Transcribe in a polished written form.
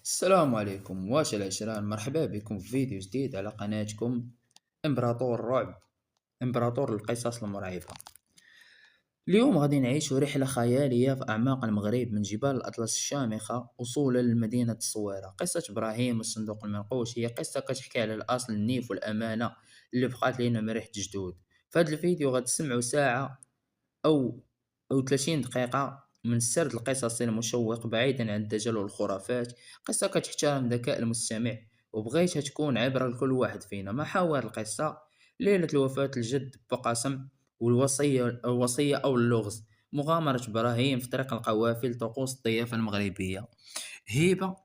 السلام عليكم واش العشرة، مرحبا بكم في فيديو جديد على قناتكم إمبراطور الرعب، إمبراطور القصص المرعبة. اليوم غادي نعيشوا رحلة خيالية في أعماق المغرب، من جبال الأطلس الشامخة وصولا لمدينة الصويرة. قصة إبراهيم والصندوق المنقوش هي قصة كتحكي على الأصل، النيف والأمانة اللي بقات لينا من ريحة جدود. في هذا الفيديو غتسمعوا ساعة أو 30 دقيقة من السرد القصصي المشوق بعيدا عن الدجل والخرافات. قصة كتحترم ذكاء المستمع وبغيتها تكون عبرة لكل واحد فينا. محاور القصة: ليلة الوفاة، الجد بقسم، الوصية أو اللغز، مغامرة إبراهيم في طريق القوافل، طقوس الضيافة المغربية، هبة